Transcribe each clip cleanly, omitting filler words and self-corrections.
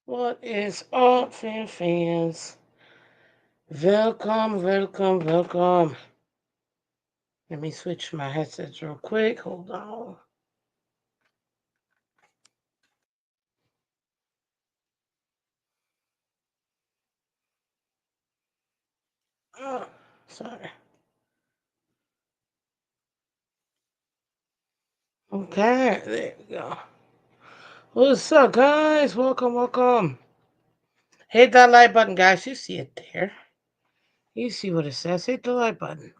What is up, fans? Welcome, welcome, welcome. Let me switch my headsets real quick. Hold on. Oh, sorry. Okay, there we go. What's up, guys? Welcome, welcome. Hit that like button, guys. You see it there. You see what it says. Hit the like button.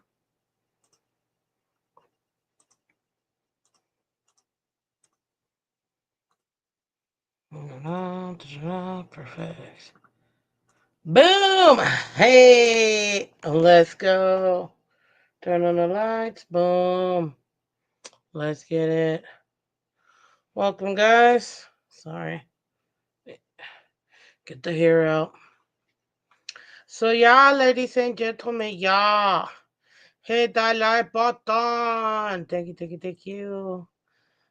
Perfect. Boom! Hey! Let's go. Turn on the lights. Boom. Let's get it. Welcome, guys. Sorry. Get the hair out. So, y'all, ladies and gentlemen, y'all, hit that like button. Thank you, thank you, thank you.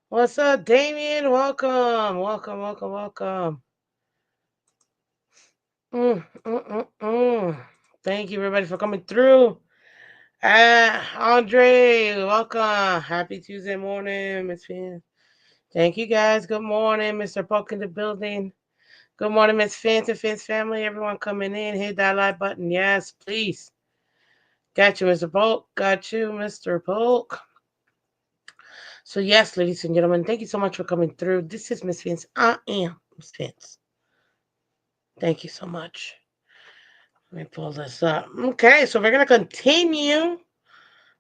What's up, Damien? Welcome, welcome, welcome, welcome. Thank you, everybody, for coming through. Andre, welcome. Happy Tuesday morning, Miss Phins. Thank you, guys. Good morning, Mr. Polk in the building. Good morning, Miss Phins and Phins family. Everyone coming in, hit that like button. Yes, please. Got you, Mr. Polk. Got you, Mr. Polk. So, yes, ladies and gentlemen, thank you so much for coming through. This is Miss Phins. I am Miss Phins. Thank you so much. Let me pull this up. Okay, so we're going to continue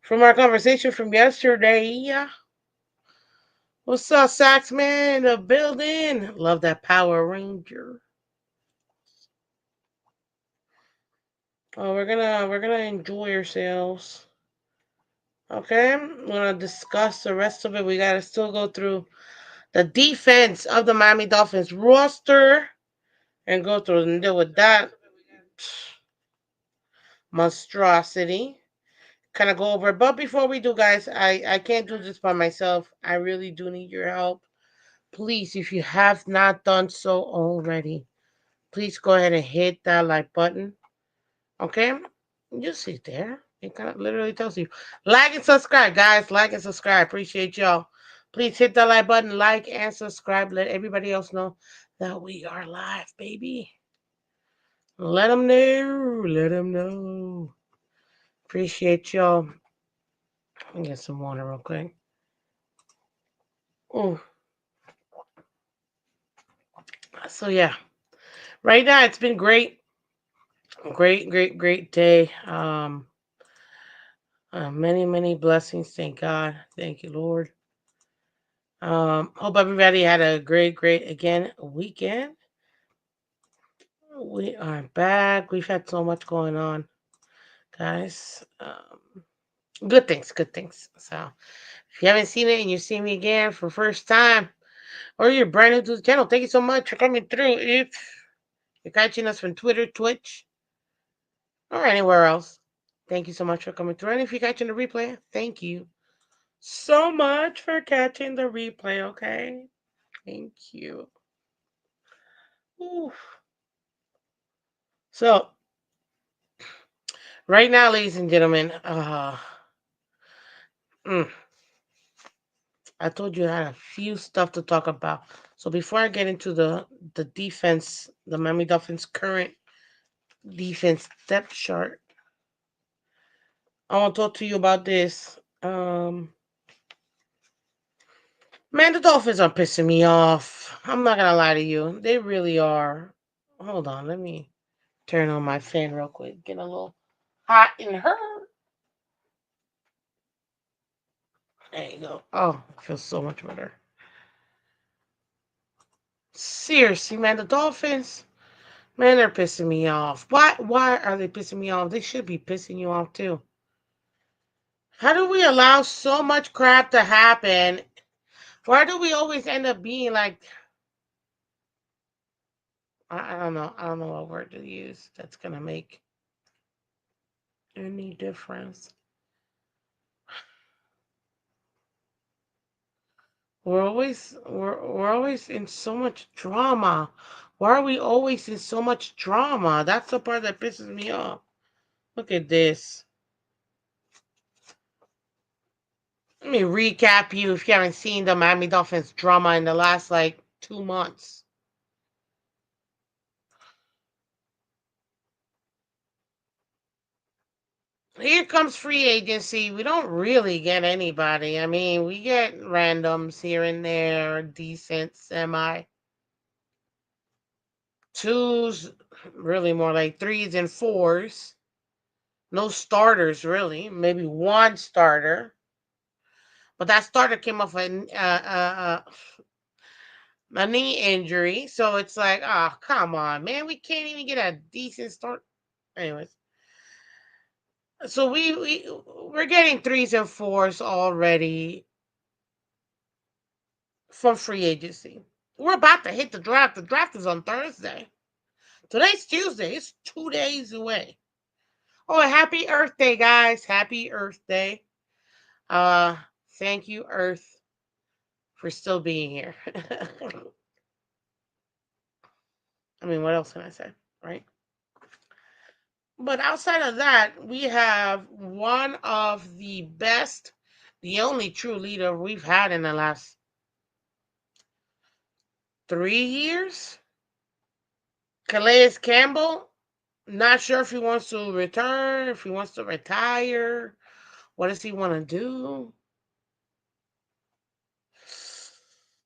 from our conversation from yesterday. What's up, Saxman in the building? Love that Power Ranger. Oh, we're gonna enjoy ourselves. Okay, we're gonna discuss the rest of it. We gotta still go through the defense of the Miami Dolphins roster and go through and deal with that monstrosity. Kind of go over. But before we do, guys, I can't do this by myself. I really do need your help. Please, if you have not done so already, please go ahead and hit that like button. Okay? You see it there. It kind of literally tells you. Like and subscribe, guys. Like and subscribe. Appreciate y'all. Please hit the like button, like and subscribe. Let everybody else know that we are live, baby. Let them know. Let them know. Appreciate y'all. Let me get some water real quick. Oh, so yeah. Right now, it's been great. Great, great, great day. Many, many blessings. Thank God. Thank you, Lord. Hope everybody had a great, great again weekend. We are back. We've had so much going on, guys. Good things, good things. So if you haven't seen it and you see me again for first time, or you're brand new to the channel, thank you so much for coming through. If you're catching us from Twitter, Twitch, or anywhere else, thank you so much for coming through. And if you're catching the replay, thank you so much for catching the replay. Okay, thank you. Oof. So right now, ladies and gentlemen, mm, I told you I had a few stuff to talk about. So before I get into the defense, the Miami Dolphins' current defense depth chart, I want to talk to you about this. Man, the Dolphins are pissing me off. I'm not gonna lie to you, they really are. Hold on, let me turn on my fan real quick. Get a little hot in her. There you go. Oh, it feels so much better. Seriously, man, the Dolphins. Man, they're pissing me off. Why are they pissing me off? They should be pissing you off too. How do we allow so much crap to happen? Why do we always end up being like I don't know. I don't know what word to use that's gonna make any difference. We're always in so much drama. Why are we always in so much drama? That's the part that pisses me off. Look at this. Let me recap you if you haven't seen the Miami Dolphins drama in the last like 2 months. Here comes free agency. We don't really get anybody. I mean, we get randoms here and there, decent, semi. Twos, really more like threes and fours. No starters, really. Maybe one starter. But that starter came off a knee injury. So it's like, oh, come on, man. We can't even get a decent start. Anyways. So we're getting threes and fours already from free agency. We're about to hit the draft. The draft is on Thursday. Today's Tuesday. It's 2 days away. Oh, happy Earth Day, guys. Happy Earth Day. Uh, Thank you, Earth, for still being here. I mean, what else can I say, right? But outside of that, we have one of the best, the only true leader we've had in the last 3 years. Calais Campbell, not sure if he wants to return, if he wants to retire. What does he want to do?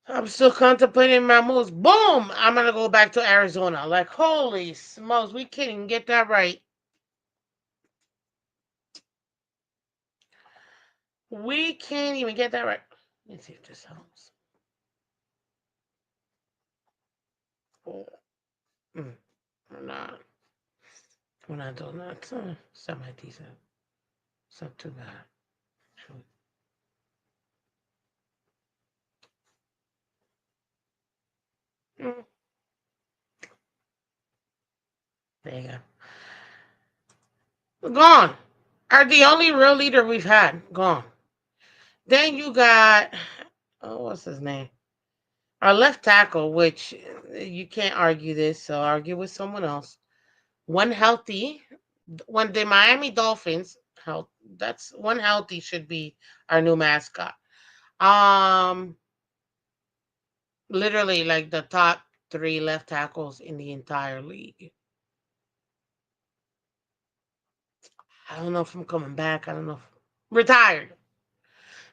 I'm still contemplating my moves. Boom! I'm going to go back to Arizona. Like, holy smokes, we can't even get that right. We can't even get that right. Let's see if this helps. Oh, we're not. We're not doing that. Semi-decent. It's not too bad. Mm, there you go. Gone. Are the only real leader we've had. Gone. Then you got, oh, what's his name? Our left tackle, which you can't argue this, so argue with someone else. One healthy, when the Miami Dolphins health, that's one healthy should be our new mascot. Um, Literally like the top three left tackles in the entire league. I don't know if I'm coming back. I don't know. Retired.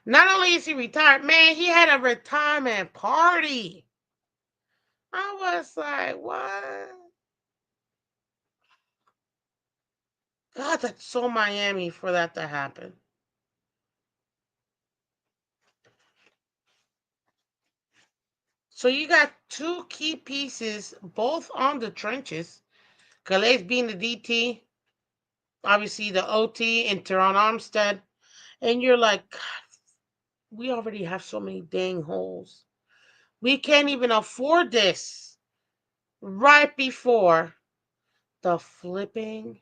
Not only is he retired, man, he had a retirement party. I was like, what? God, that's so Miami for that to happen. So you got two key pieces, both on the trenches. Calais being the DT, obviously the OT, and Teron Armstead. And you're like, God, we already have so many dang holes. We can't even afford this right before the flipping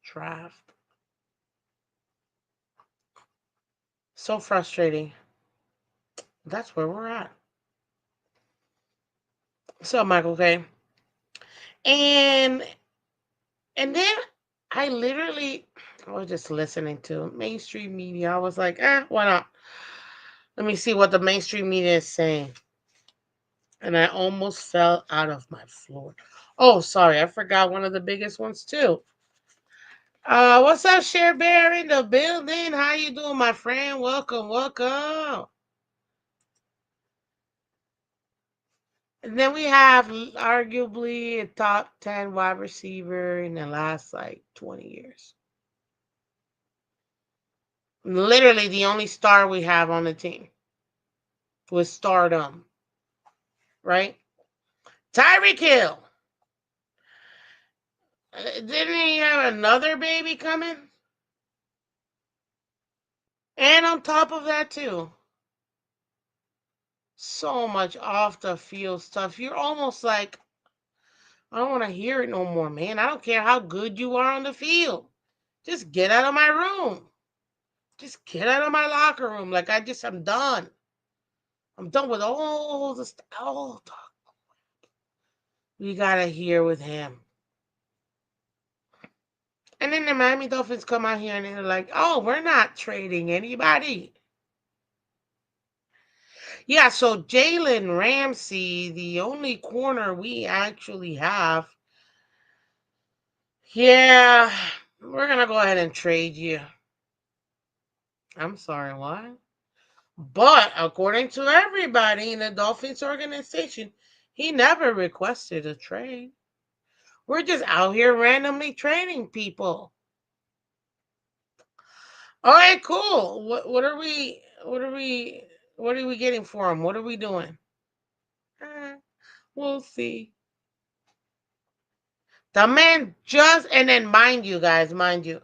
draft. So frustrating. That's where we're at. So, Michael, okay. And then I was just listening to mainstream media. I was like, why not? Let me see what the mainstream media is saying. And I almost fell out of my floor. Oh, sorry, I forgot one of the biggest ones too. What's up, Share Bear in the building? How you doing, my friend? Welcome, welcome. And then we have arguably a top 10 wide receiver in the last like 20 years. Literally the only star we have on the team was stardom, right? Tyreek Hill. Didn't he have another baby coming? And on top of that, too, so much off the field stuff. You're almost like, I don't want to hear it no more, man. I don't care how good you are on the field. Just get out of my room. Just get out of my locker room. Like, I'm done. I'm done with all the stuff. We gotta hear with him. And then the Miami Dolphins come out here and they're like, oh, we're not trading anybody. Yeah, so Jalen Ramsey, the only corner we actually have. Yeah, we're gonna go ahead and trade you. I'm sorry, what? But according to everybody in the Dolphins organization, he never requested a trade. We're just out here randomly trading people. All right, cool. What are we getting for him? What are we doing? Uh, we'll see. The man just, and then mind you guys, mind you,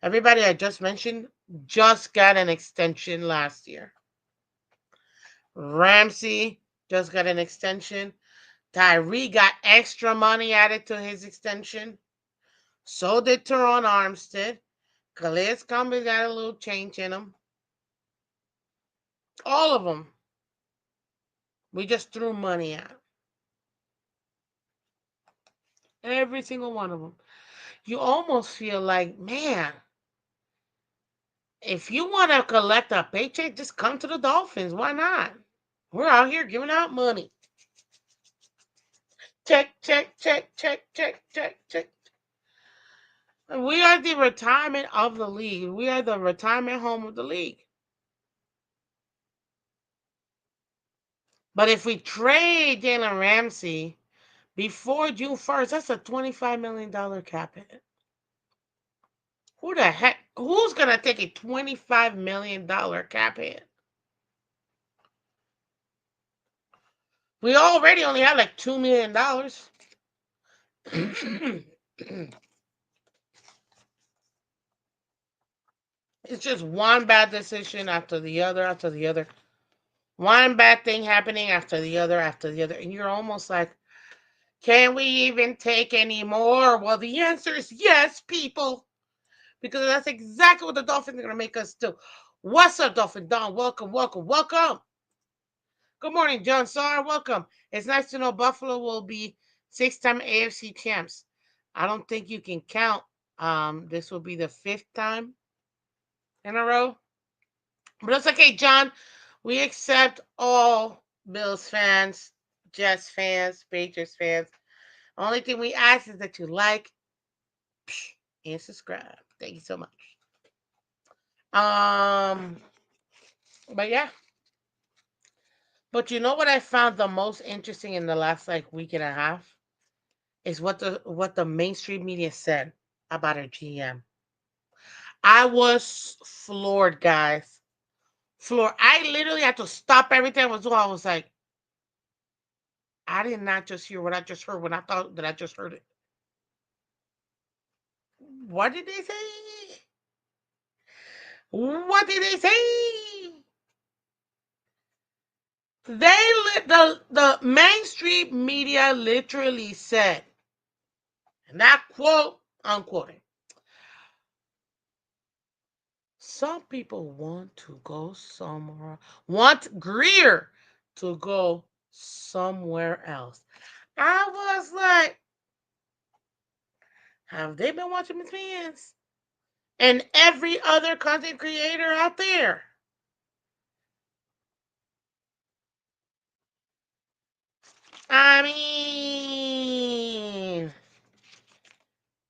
everybody I just mentioned just got an extension last year. Ramsey just got an extension. Tyree got extra money added to his extension. So did Teron Armstead. Calais Campbell got a little change in him. All of them. We just threw money at. Every single one of them. You almost feel like, man, if you want to collect a paycheck, just come to the Dolphins. Why not? We're out here giving out money. Check, check, check, check, check, check, check. We are the retirement of the league. We are the retirement home of the league. But if we trade Jalen Ramsey before June 1st, that's a $25 million cap hit. Who the heck? Who's going to take a $25 million cap hit? We already only have like $2 million. It's just one bad decision after the other, after the other. One bad thing happening after the other, after the other. And you're almost like, can we even take any more? Well, the answer is yes, people. Because that's exactly what the Dolphins are going to make us do. What's up, Dolphin Don? Welcome, welcome, welcome. Good morning, John Sarr. Welcome. It's nice to know Buffalo will be six-time AFC champs. I don't think you can count. This will be the fifth time in a row. But it's okay, John. We accept all Bills fans, Jets fans, Patriots fans. Only thing we ask is that you like and subscribe. Thank you so much. Um, but yeah. But you know what I found the most interesting in the last like week and a half is what the mainstream media said about our GM. I was floored, guys. Floored. I literally had to stop everything I was doing. I was like, I did not just hear what I just heard when I thought that I just heard it. What did they say? What did they say? The mainstream media literally said, and that quote unquote. Some people want to go somewhere, want Greer to go somewhere else. I was like, have they been watching the Phins? And every other content creator out there. I mean,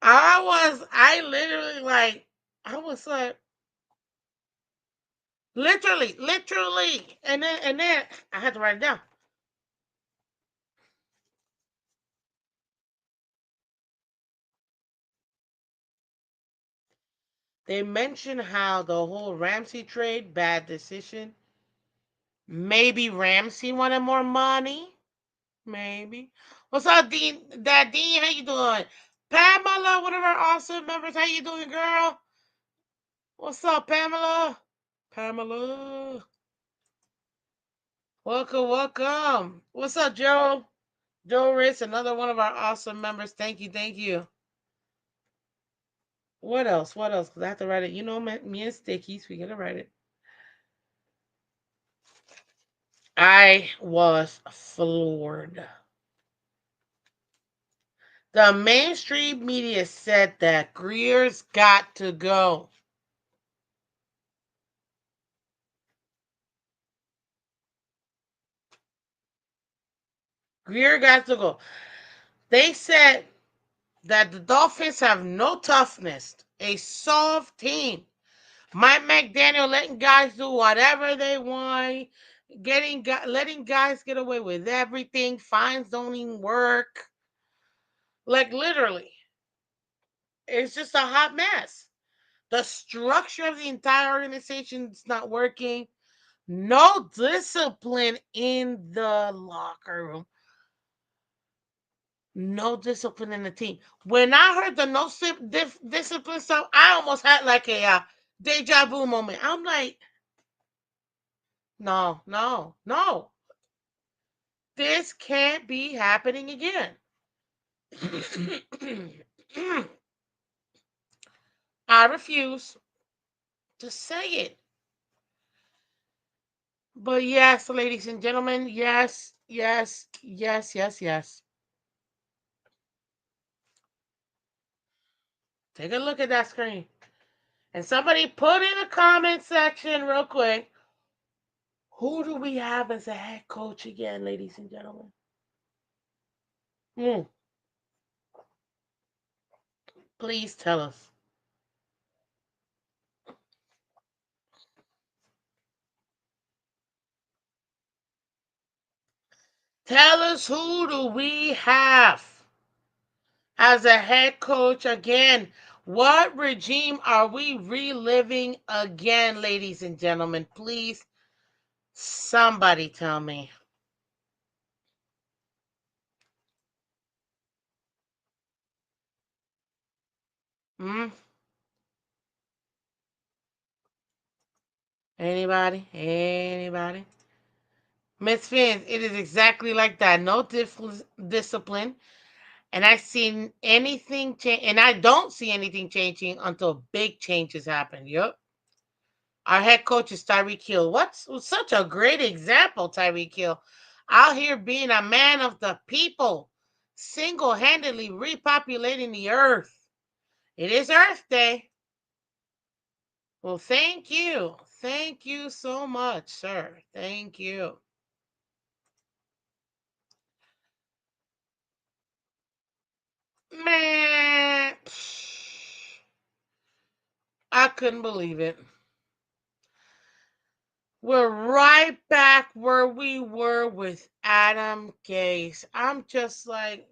I literally like, I was like, literally. And then I had to write it down. They mentioned how the whole Ramsey trade, bad decision. Maybe Ramsey wanted more money. Maybe. What's up, Dean? Dad Dean, how you doing? Pamela, one of our awesome members. How you doing, girl? What's up, Pamela? Pamela. Welcome, welcome. What's up, Joe? Joe Ritz, another one of our awesome members. Thank you, thank you. What else? What else? Because I have to write it. You know, me and Stickies, we got to write it. I was floored. The mainstream media said that Greer's got to go. Greer got to go. They said that the Dolphins have no toughness, a soft team. Mike McDaniel letting guys do whatever they want, letting guys get away with everything. Fines don't even work. Like literally, it's just a hot mess. The structure of the entire organization is not working. No discipline in the locker room. No discipline in the team. When I heard the discipline stuff, I almost had like a deja vu moment. I'm like, no, no, no. This can't be happening again. I refuse to say it. But yes, ladies and gentlemen, yes, yes, yes, yes, yes. Take a look at that screen. And somebody put in the comment section real quick, who do we have as a head coach again, ladies and gentlemen? Mm, please tell us. Tell us, who do we have as a head coach again? What regime are we reliving again, ladies and gentlemen? Please, somebody tell me. Hmm? Anybody? Anybody? Miss Phins, it is exactly like that. No discipline. And I seen anything change, and I don't see anything changing until big changes happen. Yep. Our head coach is Tyreek Hill. What's such a great example, Tyreek Hill? Out here being a man of the people, single handedly repopulating the earth. It is Earth Day. Well, thank you. Thank you so much, sir. Thank you. Man, I couldn't believe it. We're right back where we were with Adam Gase. I'm just like,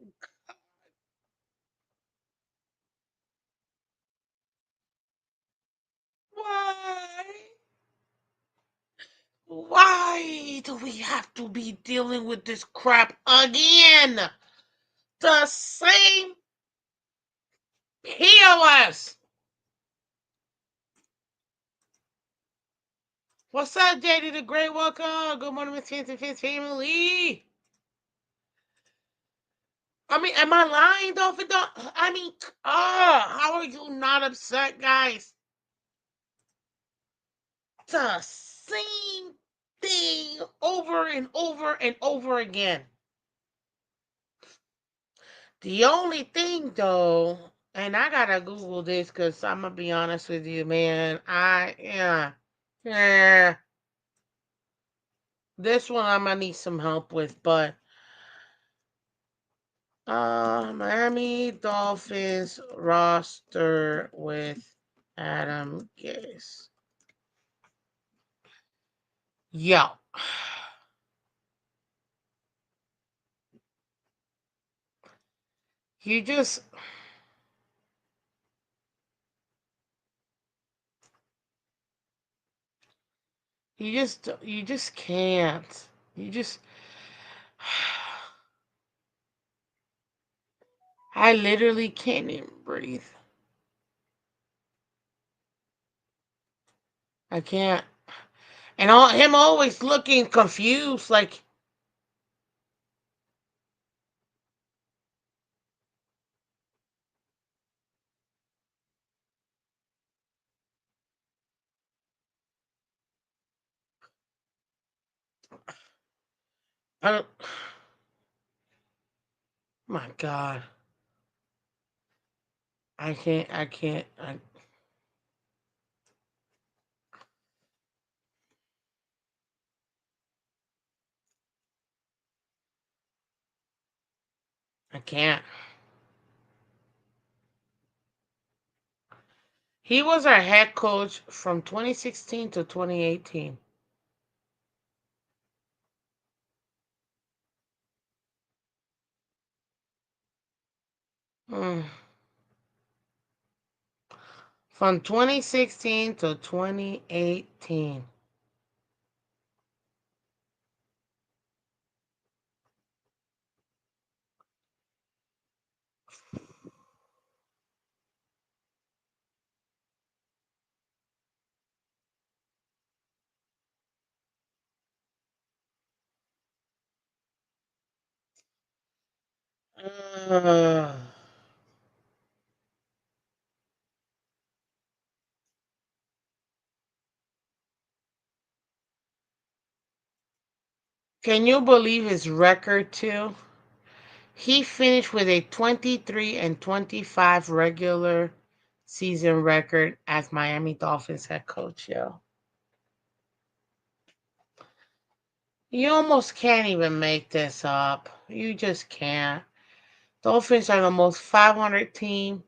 why? Why do we have to be dealing with this crap again? The same POS. What's up, JD the Great? Welcome. Good morning, Miss Fence and Fence family. I mean, am I lying, Dolphin? I mean, how are you not upset, guys? The same thing over and over and over again. The only thing, though, and I gotta Google this because I'm gonna be honest with you, man. Yeah. This one I'm gonna need some help with, but Miami Dolphins roster with Adam Gase. Yo, you just you just can't. You just I literally can't even breathe. I can't. And him always looking confused, like I don't. My God. I can't. I can't. I can't. He was our head coach from 2016 to 2018. Mm. From 2016 to 2018. Uh, can you believe his record too? He finished with a 23-25 regular season record as Miami Dolphins head coach, yo. You almost can't even make this up. You just can't. Dolphins are the most 500 team.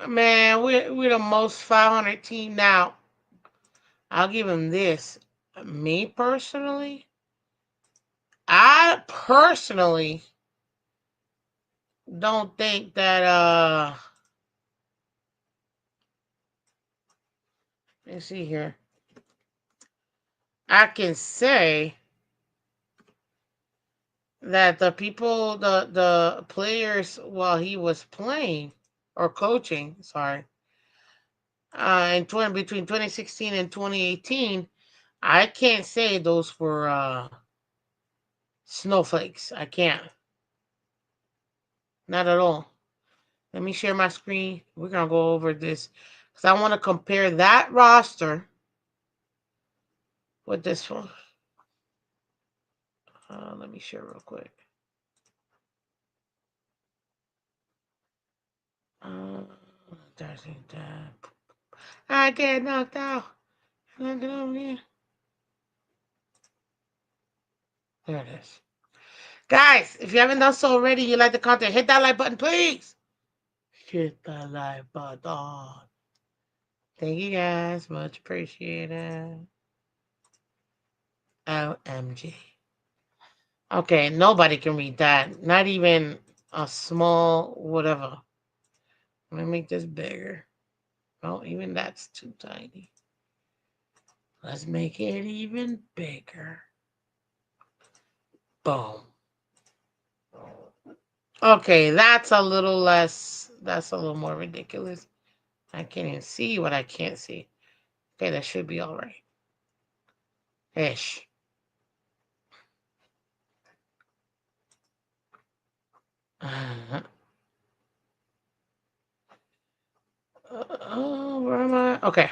Man, we're the most 500 team now. I'll give him this. Me personally, I personally don't think that let's see here. I can say that the people, the players while he was playing or coaching, sorry, between 2016 and 2018, I can't say those were snowflakes. I can't, not at all. Let me share my screen. We're gonna go over this because I want to compare that roster with this one. Let me share real quick. Uh, I get knocked out. Look it over here. There it is. Guys, if you haven't done so already, you like the content, hit that like button, please. Hit that like button. Thank you guys. Much appreciated. OMG. Okay, nobody can read that. Not even a small whatever. Let me make this bigger. Oh, even that's too tiny. Let's make it even bigger. Boom. Okay, that's a little less, that's a little more ridiculous. I can't even see what I can't see. Okay, that should be all right. Ish. Where am I? Okay.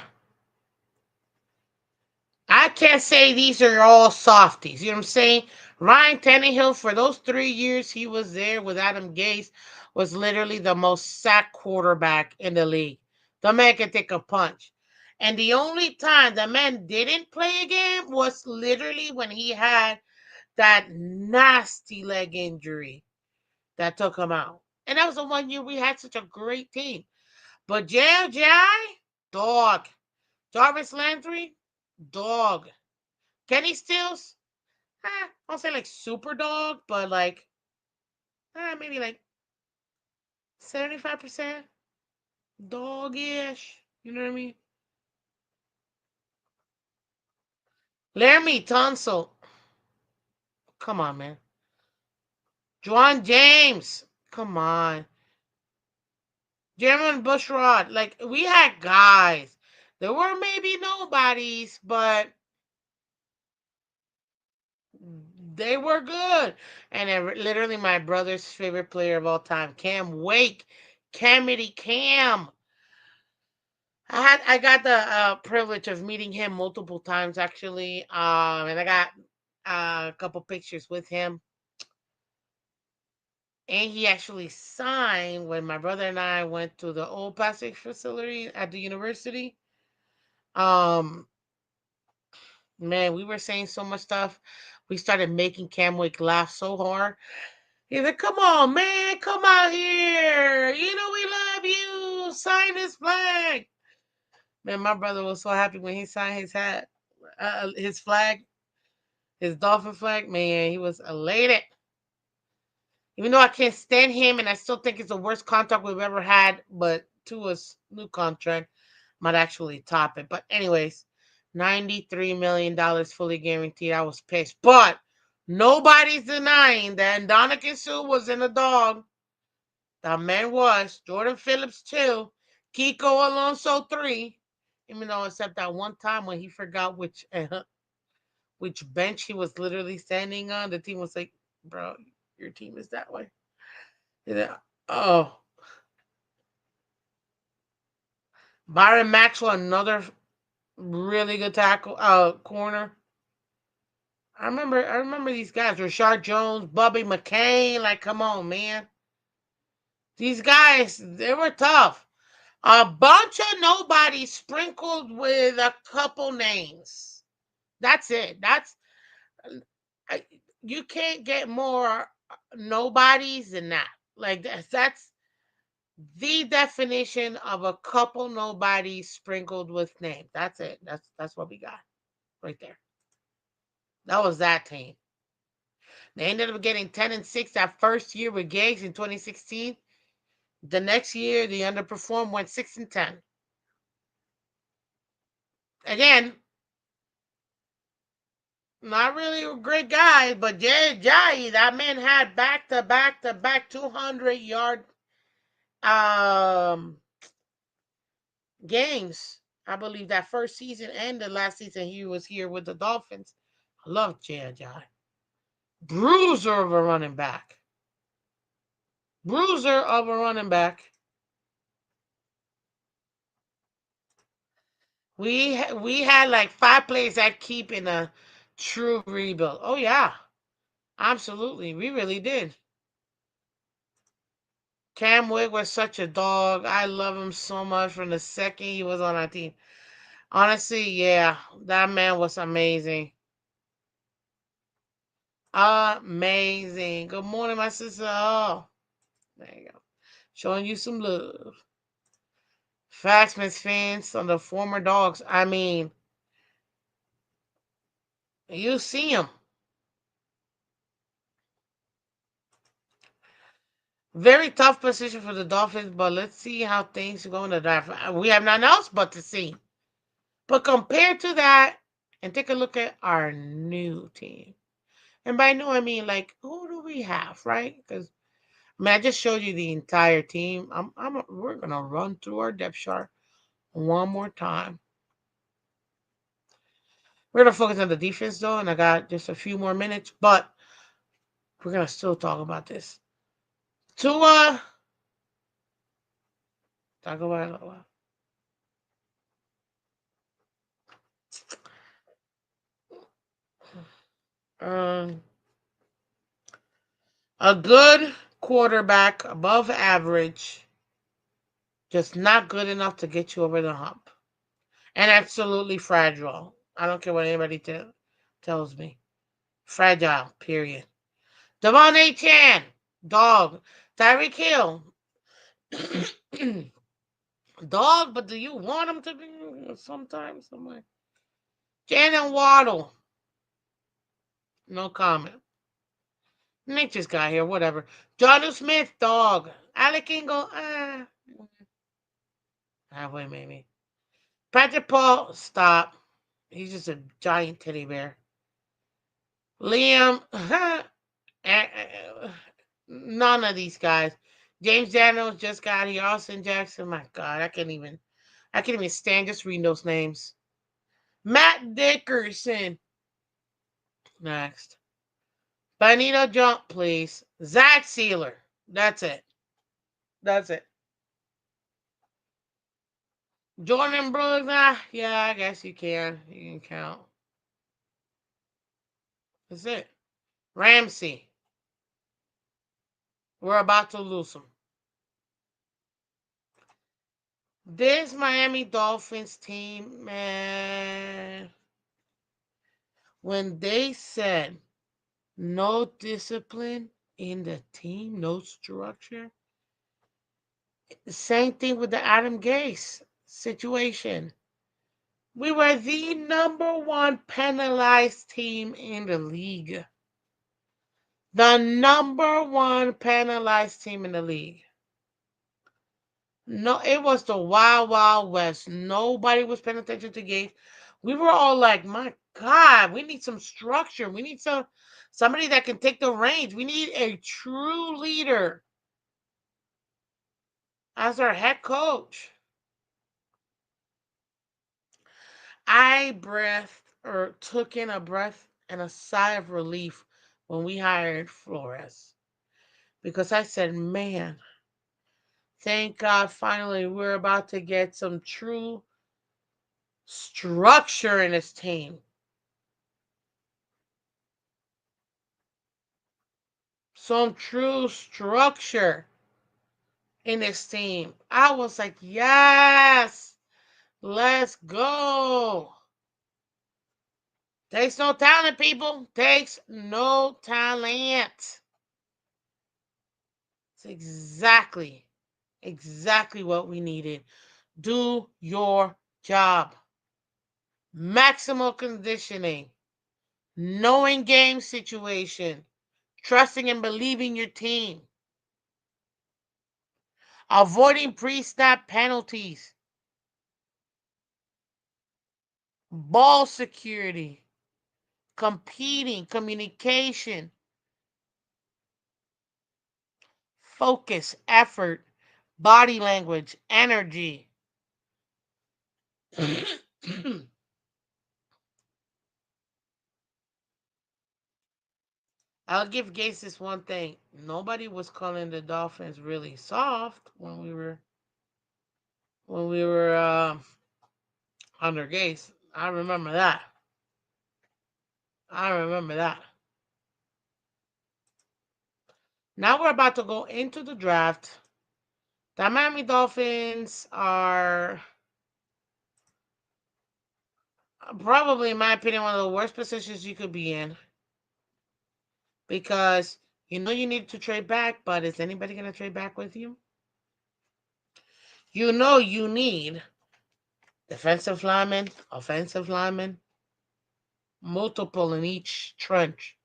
I can't say these are all softies. You know what I'm saying? Ryan Tannehill, for those 3 years he was there with Adam Gase, was literally the most sacked quarterback in the league. The man can take a punch. And the only time the man didn't play a game was literally when he had that nasty leg injury that took him out. And that was the 1 year we had such a great team. But JJ, dog. Jarvis Landry, dog. Kenny Stills, I don't say like super dog, but like maybe like 75% dog-ish. You know what I mean? Laramie Tunsil, come on, man. Juwan James, come on. Jeremy Bushrod, like we had guys. There were maybe nobodies, but they were good. And literally my brother's favorite player of all time, Cam Wake, Camity Cam. I got the privilege of meeting him multiple times actually. And I got a couple pictures with him. And he actually signed when my brother and I went to the old plastic facility at the university. Um, Man, we were saying so much stuff. We started making Camwick laugh so hard. He's like, "Come on, man, come out here. You know we love you. Sign this flag." Man, my brother was so happy when he signed his flag, his dolphin flag. Man, he was elated. Even though I can't stand him, and I still think it's the worst contract we've ever had, but Tua's new contract might actually top it. But anyways, $93 million fully guaranteed. I was pissed, but nobody's denying that Ndamukong Suh was in the dog. The man was Jordan Phillips 2, Kiko Alonso 3. Even though except that one time when he forgot which bench he was literally standing on, the team was like, "Bro, your team is that way." Yeah. Oh, Byron Maxwell, another really good tackle, corner. I remember these guys: Rashard Jones, Bubby McCain. Like, come on, man. These guys, they were tough. A bunch of nobodies sprinkled with a couple names. That's it. I, you can't get more nobodies than that. Like that's the definition of a couple nobodies sprinkled with names. That's it. That's what we got right there. That was that team. They ended up getting 10-6 that first year with Giggs in 2016. The next year, they underperformed, went 6-10. Again, not really a great guy, but Jay, that man had back to back to back 200-yard um games. I believe that first season and the last season he was here with the Dolphins. I love Jay. Bruiser of a running back. Bruiser of a running back. We had like 5 players that keep in a true rebuild. Oh yeah, absolutely, we really did. Cam Wig was such a dog. I love him so much from the second he was on our team. Honestly, yeah, that man was amazing. Amazing. Good morning, my sister. Oh, there you go. Showing you some love. Faxman's fans on the former dogs. I mean, you see him. Very tough position for the Dolphins, but let's see how things go in the draft. We have nothing else but to see. But compared to that, and take a look at our new team. And by new, I mean like who do we have, right? Because I mean, I just showed you the entire team. We're gonna run through our depth chart one more time. We're gonna focus on the defense though, and I got just a few more minutes, but we're gonna still talk about this. Tua, talk about um, a good quarterback, above average, just not good enough to get you over the hump, and absolutely fragile. I don't care what anybody tells me. Fragile. Period. Devon A. Chan, dog. Tyreek Hill, dog. But do you want him to be? Sometimes I'm like Jalen Waddle. No comment. Nick just got here. Whatever. Jonnu Smith, dog. Alec Ingle, halfway maybe. Patrick Paul, stop. He's just a giant teddy bear. Liam, none of these guys. James Daniels just got here. Austin Jackson, my God, I can't even stand just reading those names. Matt Dickerson, next. Benito Jump, please. Zach Sealer, that's it. That's it. Jordan Brooks, yeah, I guess you can. You can count. That's it. Ramsey. We're about to lose him. This Miami Dolphins team, man, when they said no discipline in the team, no structure, same thing with the Adam Gase situation. We were the number one penalized team in the league. The number one penalized team in the league. No, it was the wild, wild west. Nobody was paying attention to Gase. We were all like, my God, we need some structure. We need somebody that can take the reins. We need a true leader as our head coach. I took in a breath and a sigh of relief when we hired Flores. Because I said, man, thank God finally we're about to get some true structure in this team. Some true structure in this team. I was like, yes, let's go. Takes no talent, people. Takes no talent. It's exactly what we needed. Do your job. Maximal conditioning. Knowing game situation. Trusting and believing your team. Avoiding pre-snap penalties. Ball security. Competing, communication, focus, effort, body language, energy. I'll give Gase this one thing. Nobody was calling the Dolphins really soft when we were under Gase. I remember that. I remember that. Now we're about to go into the draft. The Miami Dolphins are probably, in my opinion, one of the worst positions you could be in. Because you know you need to trade back, but is anybody going to trade back with you? You know you need defensive linemen, offensive linemen, multiple in each trench.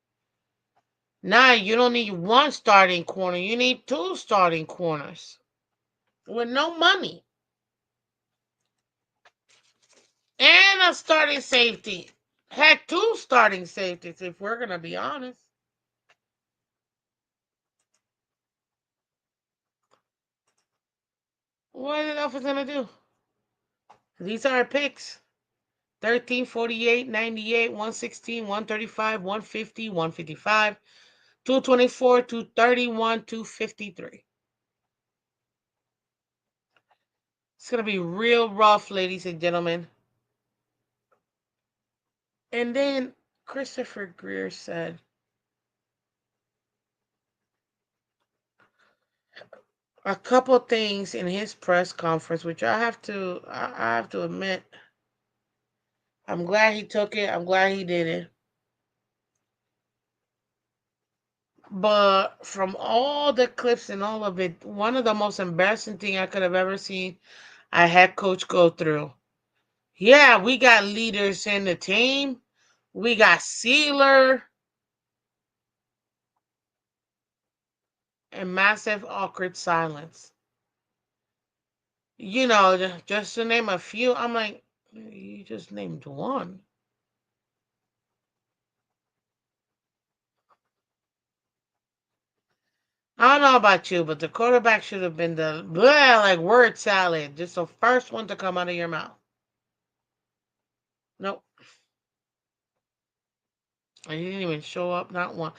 Now you don't need one starting corner, you need two starting corners with no money. And a starting safety. Heck, two starting safeties if we're going to be honest. What are the Dolphins going to do? These are our picks. 13, 48, 98, 116, 135, 150, 155, 224, 231, 253. It's going to be real rough, ladies and gentlemen. And then Christopher Greer said, a couple things in his press conference, which I have to admit, I'm glad he took it. I'm glad he did it. But from all the clips and all of it, one of the most embarrassing thing I could have ever seen a head coach go through. Yeah, we got leaders in the team. We got Sealer. And massive awkward silence. You know, just to name a few, I'm like, you just named one. I don't know about you, but the quarterback should have been the blah, like word salad, just the first one to come out of your mouth. Nope. And he didn't even show up, not one.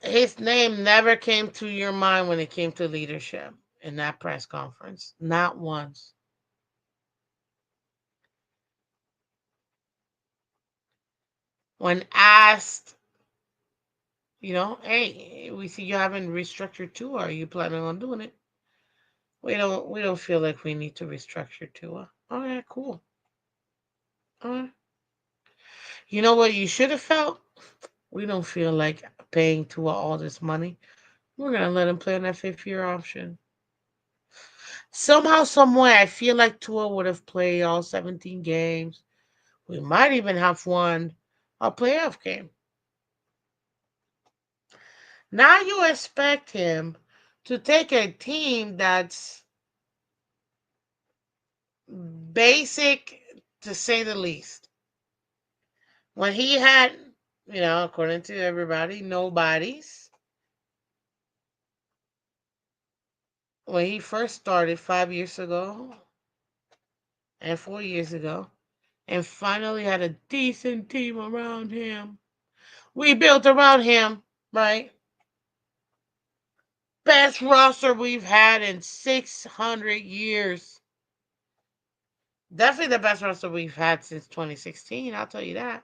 His name never came to your mind when it came to leadership in that press conference. Not once. When asked Hey, we see you haven't restructured Tua. Are you planning on doing it? We don't feel like we need to restructure Tua. All right, cool. All right. You know what you should have felt? We don't feel like paying Tua all this money. We're gonna let him play on that 5th-year option. Somehow, someway, I feel like Tua would have played all 17 games. We might even have won a playoff game. Now you expect him to take a team that's basic, to say the least. When he had, according to everybody, nobodies. When he first started 5 years ago and 4 years ago, and finally had a decent team around him. We built around him, right? Best roster we've had in 600 years. Definitely the best roster we've had since 2016, I'll tell you that.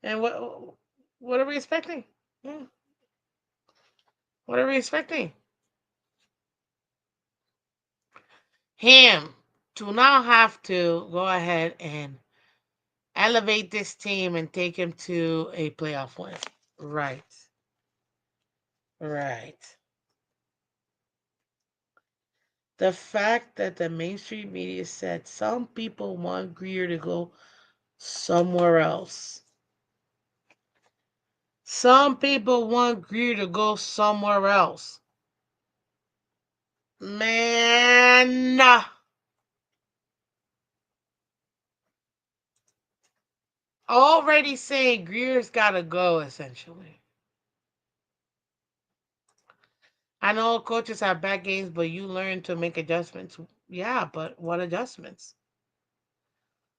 And what are we expecting? Hmm. What are we expecting? Him to now have to go ahead and elevate this team and take him to a playoff win. Right. Right. The fact that the mainstream media said some people want Greer to go somewhere else. Some people want Greer to go somewhere else. Man, already saying Greer's got to go, essentially. I know coaches have bad games, but you learn to make adjustments. Yeah, but what adjustments?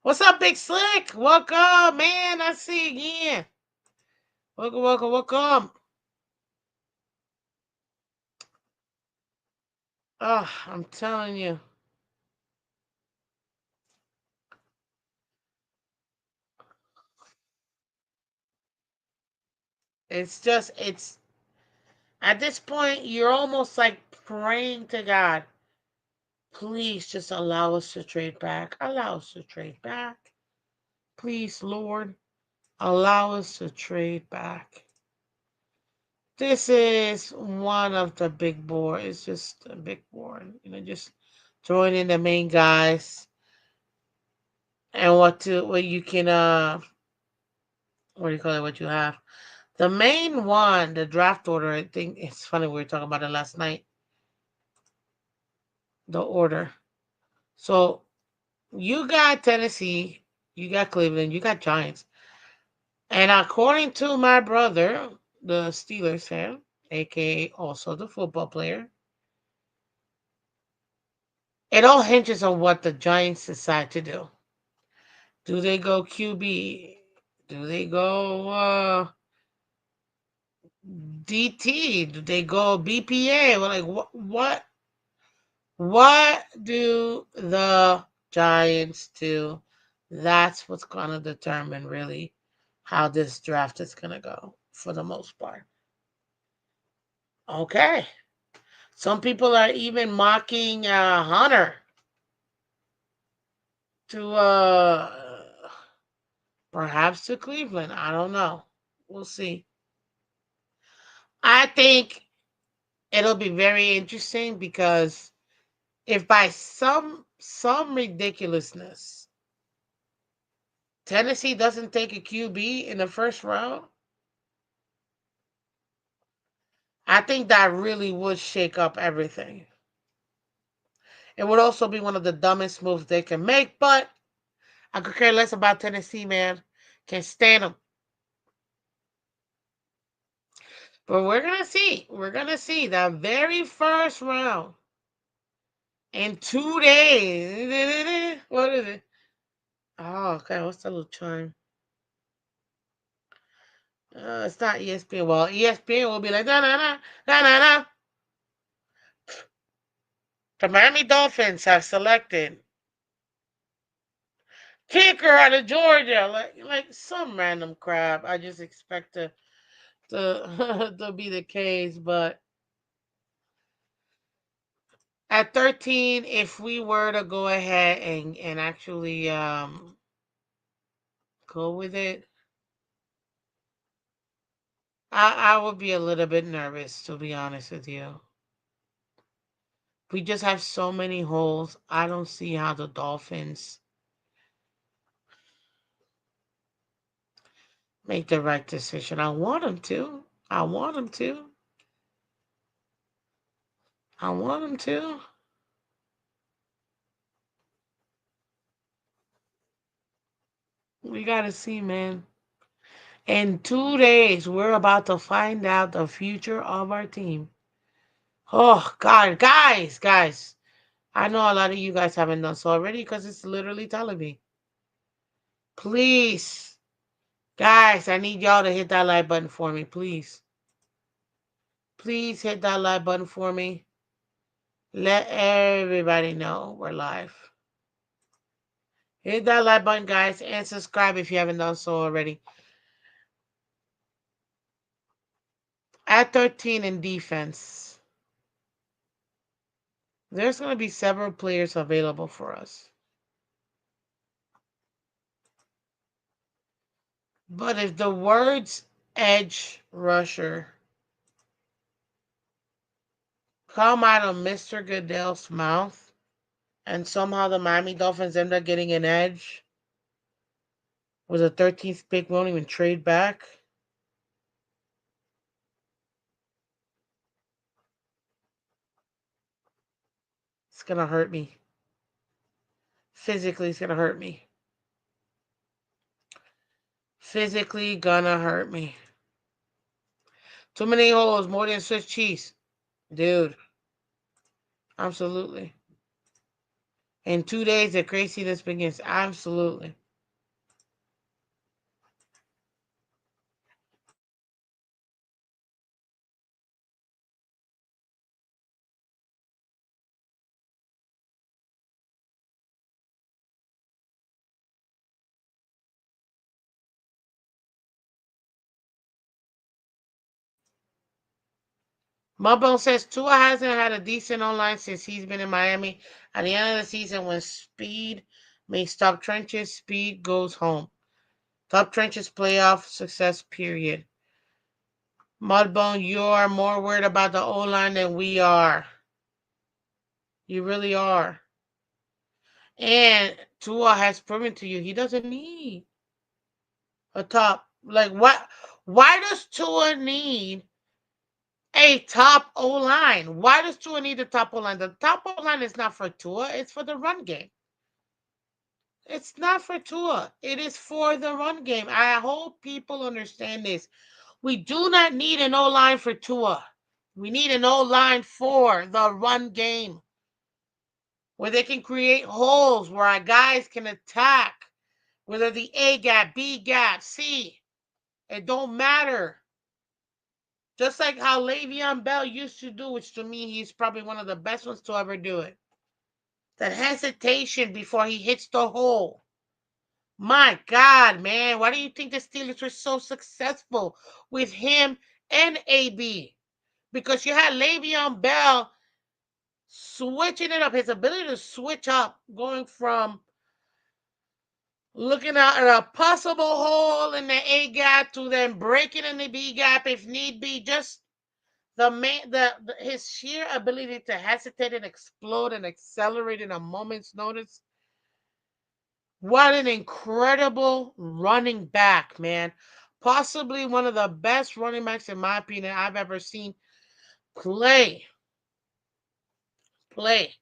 What's up, Big Slick? Welcome, man. I see you again. Welcome, welcome, welcome. Oh, I'm telling you. It's at this point, you're almost like praying to God, please just allow us to trade back. Allow us to trade back. Please, Lord, allow us to trade back. This is one of the big board. It's just a big board. Just throwing in the main guys and what you can what do you call it? What you have. The main one, the draft order. I think it's funny we were talking about it last night. The order. So you got Tennessee, you got Cleveland, you got Giants. And according to my brother, the Steelers fan, aka also the football player, it all hinges on what the Giants decide to do. Do they go QB? Do they go DT? Do they go BPA? Well, like what do the Giants do? That's what's gonna determine really how this draft is gonna go for the most part. Okay. Some people are even mocking Hunter to perhaps to Cleveland. I don't know. We'll see. I think it'll be very interesting because if by some ridiculousness Tennessee doesn't take a QB in the first round, I think that really would shake up everything. It would also be one of the dumbest moves they can make, but I could care less about Tennessee, man. Can't stand them. But we're gonna see. We're gonna see the very first round in 2 days. What is it? Oh, okay. What's that little chime? It's not ESPN. Well, ESPN will be like na na na na na na. The Miami Dolphins have selected kicker out of Georgia, like some random crap. I just expect to to be the case, but at 13, if we were to go ahead and actually go with it, I would be a little bit nervous, to be honest with you. We just have so many holes. I don't see how the Dolphins make the right decision. I want them to. I want them to. I want them to. We gotta see, man. In 2 days, we're about to find out the future of our team. Oh, God. Guys. I know a lot of you guys haven't done so already because it's literally telling me. Please. Guys, I need y'all to hit that like button for me, please. Please hit that like button for me. Let everybody know we're live. Hit that like button, guys, and subscribe if you haven't done so already. At 13 in defense, there's going to be several players available for us. But if the words edge rusher come out of Mr. Goodell's mouth, and somehow the Miami Dolphins end up getting an edge with a 13th pick, won't even trade back, it's going to hurt me. Physically, it's going to hurt me. Physically gonna hurt me. Too many holes, more than Swiss cheese. Dude, absolutely. In 2 days, the craziness begins. Absolutely. Mudbone says Tua hasn't had a decent online since he's been in Miami. At the end of the season, when speed may stop trenches, speed goes home. Top trenches playoff success, period. Mudbone, you are more worried about the O-line than we are. You really are. And Tua has proven to you he doesn't need a top. Like, what? Why does Tua need a top O line? Why does Tua need a top O line? The top O line is not for Tua, it's for the run game. It's not for Tua, it is for the run game. I hope people understand this. We do not need an O line for Tua. We need an O line for the run game where they can create holes where our guys can attack, whether the A gap, B gap, C. It don't matter. Just like how Le'Veon Bell used to do, which to me, he's probably one of the best ones to ever do it. That hesitation before he hits the hole. My God, man, why do you think the Steelers were so successful with him and AB? Because you had Le'Veon Bell switching it up, his ability to switch up, going from looking out at a possible hole in the A gap to then breaking in the B gap if need be. Just the his sheer ability to hesitate and explode and accelerate in a moment's notice. What an incredible running back, man. Possibly one of the best running backs, in my opinion, I've ever seen play. Play.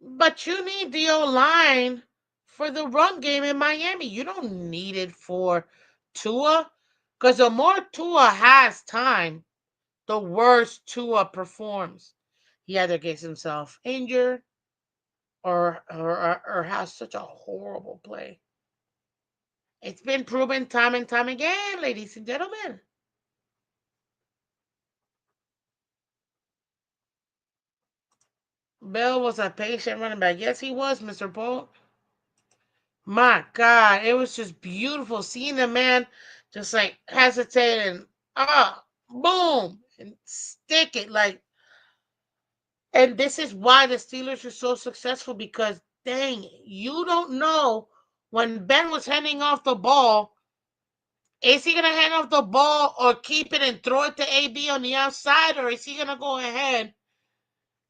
But you need the O line for the run game in Miami. You don't need it for Tua. Because the more Tua has time, the worse Tua performs. He either gets himself injured or has such a horrible play. It's been proven time and time again, ladies and gentlemen. Bell was a patient running back. Yes, he was, Mr. Polk. My God, it was just beautiful seeing the man just like hesitate and boom and stick it like. And this is why the Steelers are so successful because dang, you don't know when Ben was handing off the ball. Is he gonna hand off the ball or keep it and throw it to AB on the outside, or is he gonna go ahead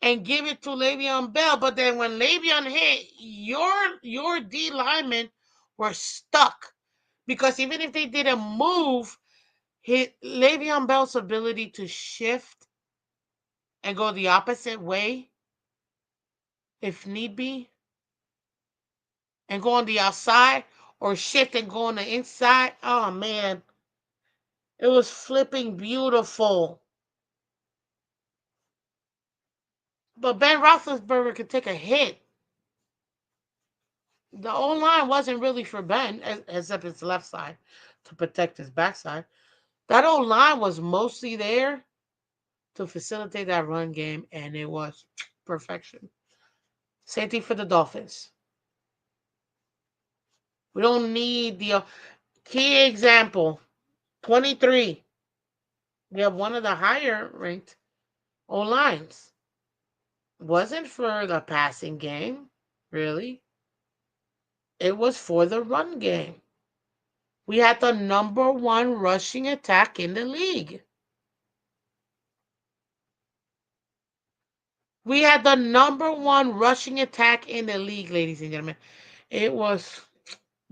and give it to Le'Veon Bell? But then when Le'Veon hit, your D linemen were stuck because even if they didn't move, Le'Veon Bell's ability to shift and go the opposite way if need be, and go on the outside or shift and go on the inside. Oh man, it was flipping beautiful. But Ben Roethlisberger could take a hit. The O line wasn't really for Ben, except his left side to protect his backside. That O line was mostly there to facilitate that run game, and it was perfection. Same thing for the Dolphins. We don't need the key example 23. We have one of the higher ranked O lines. Wasn't for the passing game, really. It was for the run game. We had the number one rushing attack in the league. We had the number one rushing attack in the league, ladies and gentlemen. It was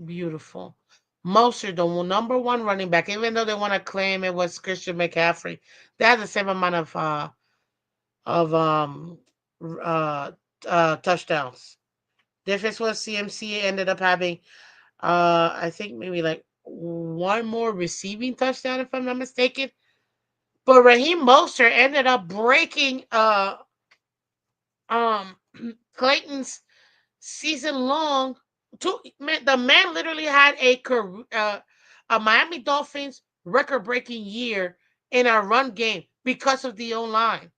beautiful. Mostert, the number one running back, even though they want to claim it was Christian McCaffrey, they had the same amount of touchdowns. Difference was CMC ended up having I think maybe like one more receiving touchdown if I'm not mistaken. But Raheem Mostert ended up breaking um Clayton's season long. The man literally had a Miami Dolphins record breaking year in our run game because of the O line.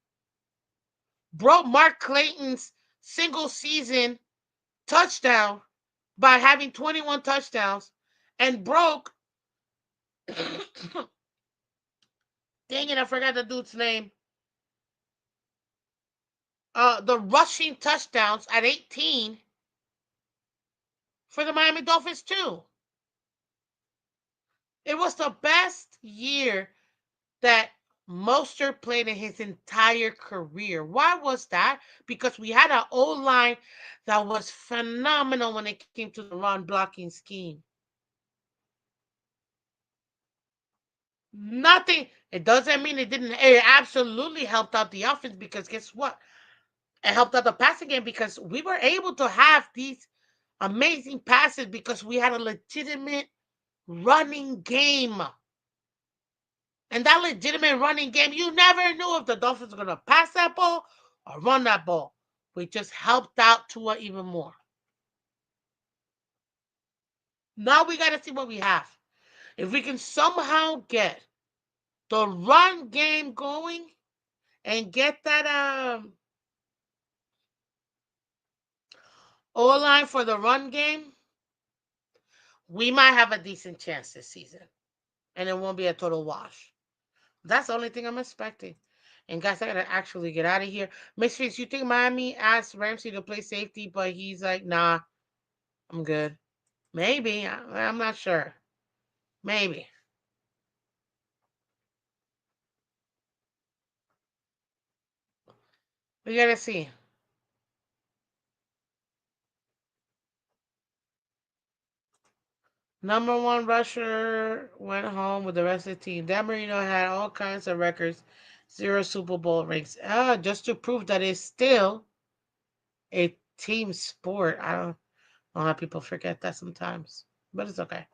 Broke Mark Clayton's single season touchdown by having 21 touchdowns and broke dang it, I forgot the dude's name. The rushing touchdowns at 18 for the Miami Dolphins too. It was the best year that Mostert played in his entire career. Why was that? Because we had an O line that was phenomenal when it came to the run blocking scheme. Nothing. It doesn't mean it didn't. It absolutely helped out the offense because guess what? It helped out the passing game because we were able to have these amazing passes because we had a legitimate running game. And that legitimate running game, you never knew if the Dolphins were going to pass that ball or run that ball. We just helped out Tua even more. Now we got to see what we have. If we can somehow get the run game going and get that O line for the run game, we might have a decent chance this season. And it won't be a total wash. That's the only thing I'm expecting. And guys, I gotta actually get out of here. Misfits, you think Miami asked Ramsey to play safety, but he's like, nah, I'm good. Maybe. I'm not sure. Maybe. We gotta see. Number one rusher went home with the rest of the team. Dan Marino had all kinds of records, 0 Super Bowl rings. Just to prove that it's still a team sport. I don't know how people forget that sometimes, but it's okay.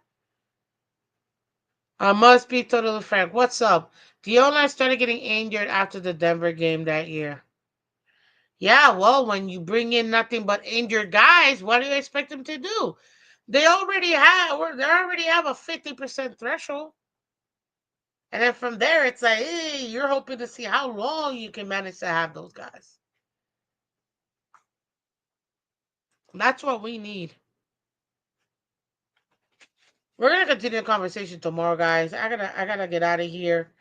I must be totally frank. What's up? The O-line started getting injured after the Denver game that year. Yeah, well, when you bring in nothing but injured guys, what do you expect them to do? They already have a 50% threshold. And then from there, it's like, hey, you're hoping to see how long you can manage to have those guys. That's what we need. We're gonna continue the conversation tomorrow, guys. I gotta get out of here.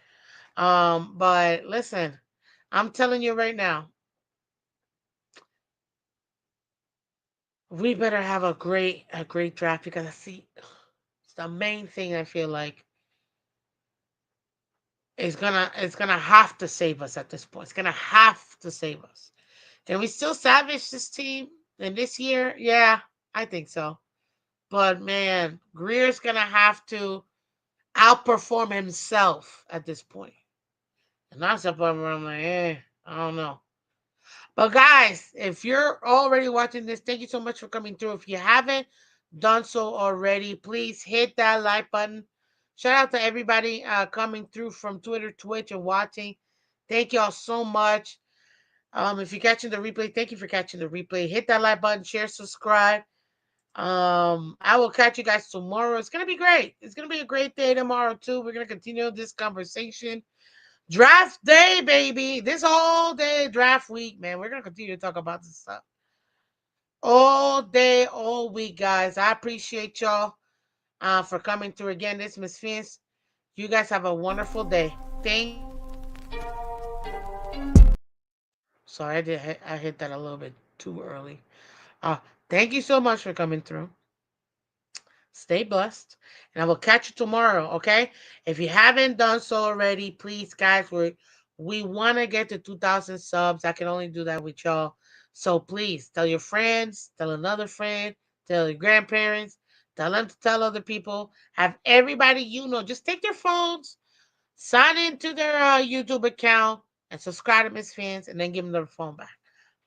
But listen, I'm telling you right now, we better have a great draft because I see it's the main thing I feel like is gonna have to save us at this point. It's gonna have to save us. Can we still salvage this team in this year? Yeah, I think so. But man, Greer's gonna have to outperform himself at this point. And that's the point where I'm like, I don't know. But guys, if you're already watching this, thank you so much for coming through. If you haven't done so already, please hit that like button. Shout out to everybody coming through from Twitter, Twitch, and watching. Thank y'all so much. If you're catching the replay, thank you for catching the replay. Hit that like button, share, subscribe. I will catch you guys tomorrow. It's gonna be great. It's gonna be a great day tomorrow too. We're gonna continue this conversation. Draft day, baby. This whole day, draft week, man. We're gonna continue to talk about this stuff all day, all week, guys. I appreciate y'all for coming through again. This is Miss Phins. You guys have a wonderful day. Sorry, I hit that a little bit too early. Uh, Thank you so much for coming through. Stay blessed, and I will catch you tomorrow. Okay? If you haven't done so already, please, guys, we want to get to 2,000 subs. I can only do that with y'all. So please tell your friends, tell another friend, tell your grandparents, tell them to tell other people. Have everybody you know just take their phones, sign into their YouTube account, and subscribe to Miss Fans, and then give them their phone back.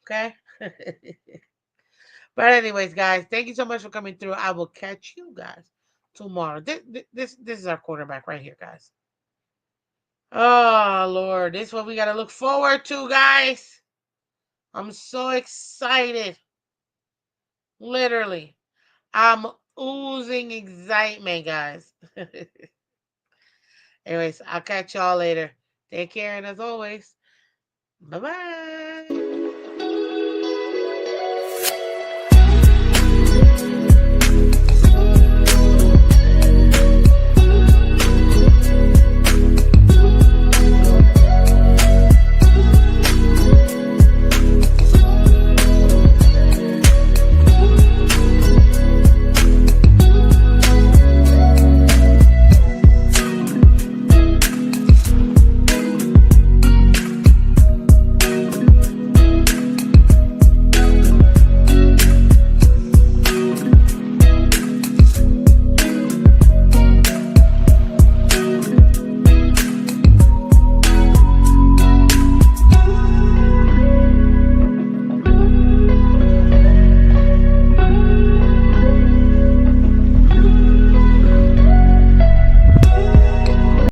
Okay? But anyways, guys, thank you so much for coming through. I will catch you guys tomorrow. This is our quarterback right here, guys. Oh Lord, this is what we gotta look forward to, guys. I'm so excited. Literally. I'm oozing excitement, guys. Anyways, I'll catch y'all later. Take care, and as always, bye-bye.